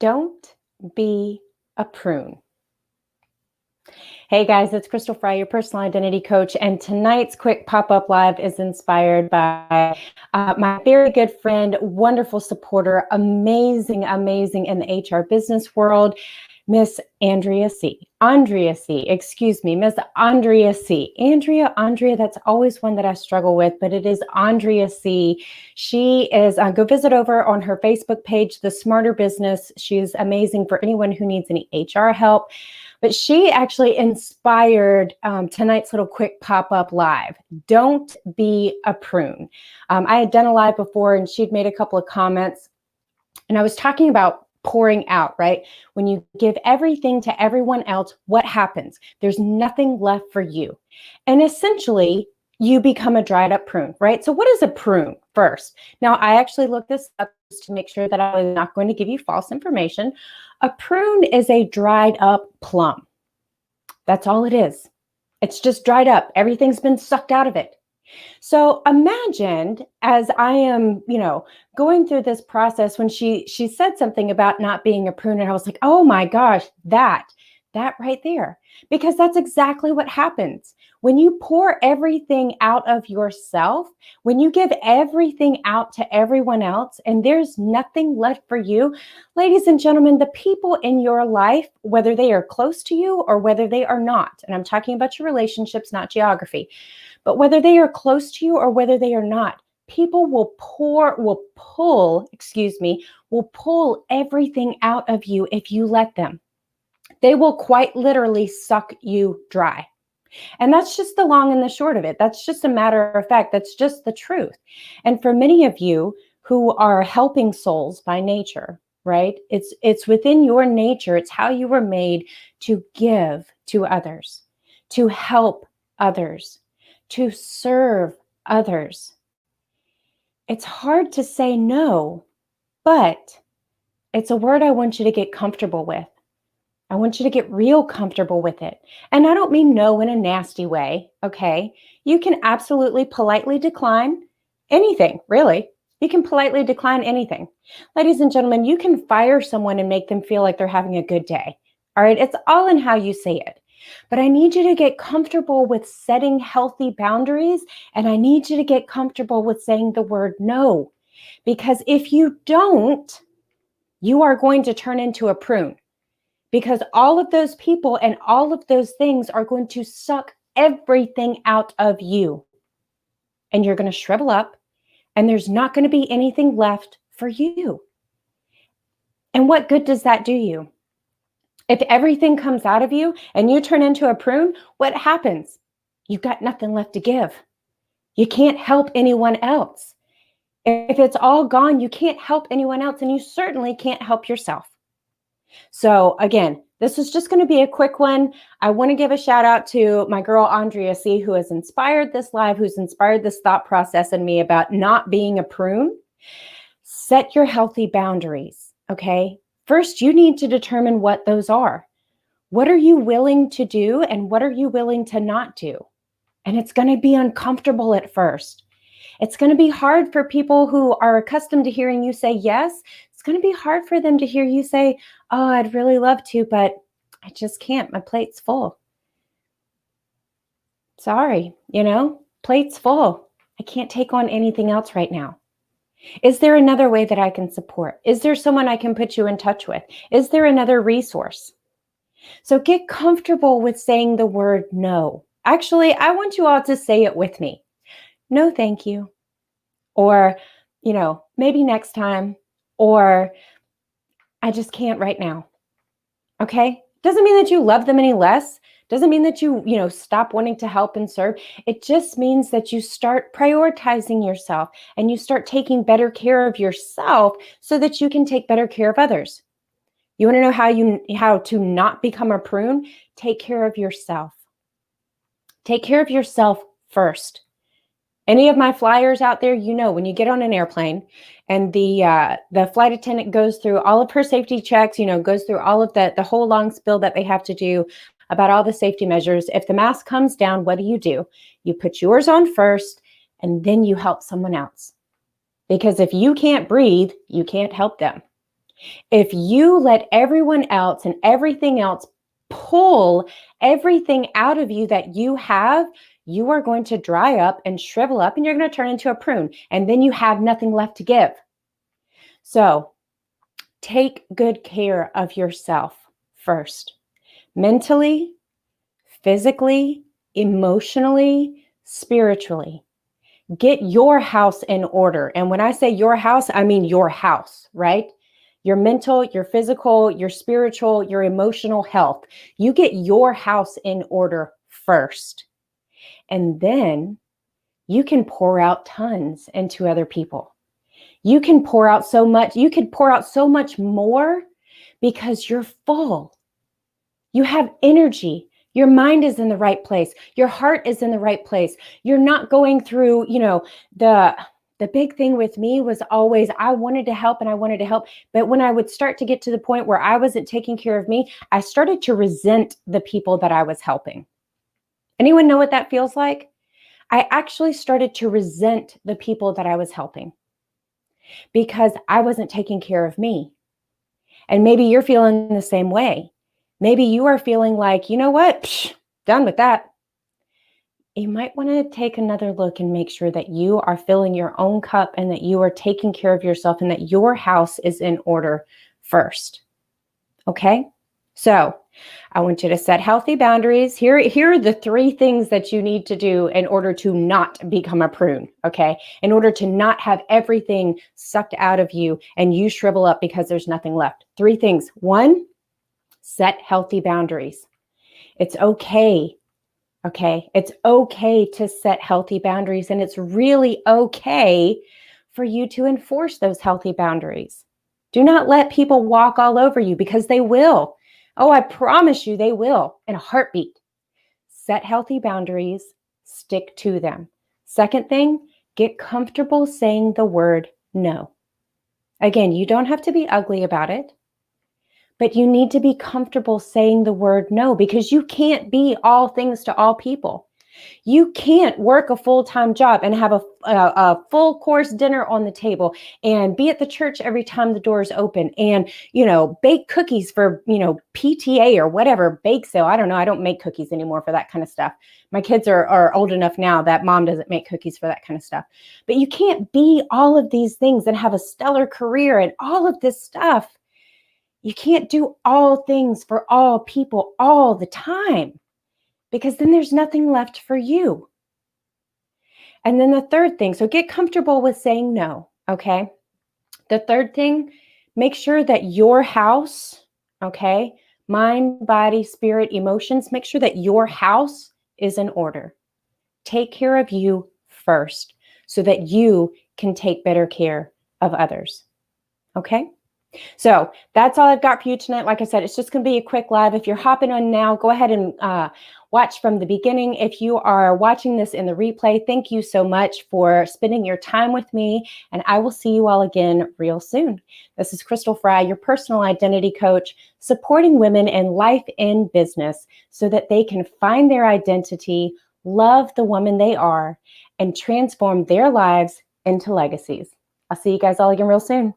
Don't be a prune. Hey guys, it's Crystal Fry, your personal identity coach, and tonight's quick pop-up live is inspired by my very good friend, wonderful supporter, amazing in the HR business world, Miss Andrea C. Miss Andrea C. Andrea, that's always one that I struggle with, but it is Andrea C. She is, go visit over on her Facebook page, The Smarter Business. She's amazing for anyone who needs any HR help. But she actually inspired tonight's little quick pop-up live. Don't be a prune. I had done a live before and she'd made a couple of comments. And I was talking about pouring out, right? When you give everything to everyone else, what happens? There's nothing left for you. And essentially, you become a dried up prune, right? So what is a prune first? Now, I actually looked this up just to make sure that I was not going to give you false information. A prune is a dried up plum. That's all it is. It's just dried up. Everything's been sucked out of it. So imagine as I am, going through this process when she said something about not being a prune, and I was like, oh my gosh, that right there, because that's exactly what happens. When you pour everything out of yourself, when you give everything out to everyone else and there's nothing left for you, ladies and gentlemen, the people in your life, whether they are close to you or whether they are not, and I'm talking about your relationships, not geography, but whether they are close to you or whether they are not, people will pull everything out of you if you let them. They will quite literally suck you dry. And that's just the long and the short of it. That's just a matter of fact. That's just the truth. And for many of you who are helping souls by nature, right? It's within your nature. It's how you were made to give to others, to help others, to serve others. It's hard to say no, but it's a word I want you to get comfortable with. I want you to get real comfortable with it. And I don't mean no in a nasty way, okay? You can absolutely politely decline anything, really. You can politely decline anything. Ladies and gentlemen, you can fire someone and make them feel like they're having a good day, all right? It's all in how you say it. But I need you to get comfortable with setting healthy boundaries, and I need you to get comfortable with saying the word no. Because if you don't, you are going to turn into a prune. Because all of those people and all of those things are going to suck everything out of you. And you're going to shrivel up, and there's not going to be anything left for you. And what good does that do you? If everything comes out of you and you turn into a prune, what happens? You've got nothing left to give. You can't help anyone else. If it's all gone, you can't help anyone else, and you certainly can't help yourself. So again, this is just going to be a quick one. I want to give a shout out to my girl, Andrea C., who has inspired this live, who's inspired this thought process in me about not being a prune. Set your healthy boundaries, okay? First, you need to determine what those are. What are you willing to do and what are you willing to not do? And it's going to be uncomfortable at first. It's going to be hard for people who are accustomed to hearing you say yes. It's going to be hard for them to hear you say, oh, I'd really love to, but I just can't. My plate's full. Sorry, plate's full. I can't take on anything else right now. Is there another way that I can support? Is there someone I can put you in touch with? Is there another resource? So get comfortable with saying the word no. Actually, I want you all to say it with me. No, thank you. Or, maybe next time. Or I just can't right now. Okay? Doesn't mean that you love them any less. Doesn't mean that you stop wanting to help and serve. It just means that you start prioritizing yourself and you start taking better care of yourself so that you can take better care of others. You want to know how to not become a prune? Take care of yourself. Take care of yourself first. Any of my flyers out there, when you get on an airplane and the flight attendant goes through all of her safety checks, goes through all of the whole long spill that they have to do about all the safety measures. If the mask comes down, what do? You put yours on first, and then you help someone else. Because if you can't breathe, you can't help them. If you let everyone else and everything else pull everything out of you that you have, you are going to dry up and shrivel up and you're going to turn into a prune. And then you have nothing left to give. So take good care of yourself first, mentally, physically, emotionally, spiritually. Get your house in order. And when I say your house, I mean your house, right? Your mental, your physical, your spiritual, your emotional health. You get your house in order first. And then you can pour out tons into other people. You can pour out so much. You could pour out so much more because you're full. You have energy. Your mind is in the right place. Your heart is in the right place. You're not going through, the big thing with me was always I wanted to help and I wanted to help. But when I would start to get to the point where I wasn't taking care of me, I started to resent the people that I was helping. Anyone know what that feels like? I actually started to resent the people that I was helping because I wasn't taking care of me. And maybe you're feeling the same way. Maybe you are feeling like, you know what? Psh, done with that. You might want to take another look and make sure that you are filling your own cup and that you are taking care of yourself and that your house is in order first. Okay? So I want you to set healthy boundaries. Here are the 3 things that you need to do in order to not become a prune, okay? In order to not have everything sucked out of you and you shrivel up because there's nothing left. 3 things. 1, set healthy boundaries. It's okay. Okay. It's okay to set healthy boundaries, and it's really okay for you to enforce those healthy boundaries. Do not let people walk all over you because they will. Oh, I promise you they will in a heartbeat. Set healthy boundaries, stick to them. Second thing, get comfortable saying the word no. Again, you don't have to be ugly about it. But you need to be comfortable saying the word no because you can't be all things to all people. You can't work a full-time job and have a full course dinner on the table and be at the church every time the doors open and, bake cookies for, PTA or whatever, bake sale. I don't know. I don't make cookies anymore for that kind of stuff. My kids are old enough now that mom doesn't make cookies for that kind of stuff. But you can't be all of these things and have a stellar career and all of this stuff. You can't do all things for all people all the time because then there's nothing left for you. And then the third thing, so get comfortable with saying no, okay? The third thing, make sure that your house, okay, mind, body, spirit, emotions, make sure that your house is in order. Take care of you first so that you can take better care of others, okay? So that's all I've got for you tonight. Like I said, it's just going to be a quick live. If you're hopping on now, go ahead and watch from the beginning. If you are watching this in the replay, thank you so much for spending your time with me. And I will see you all again real soon. This is Crystal Fry, your personal identity coach, supporting women in life and business so that they can find their identity, love the woman they are, and transform their lives into legacies. I'll see you guys all again real soon.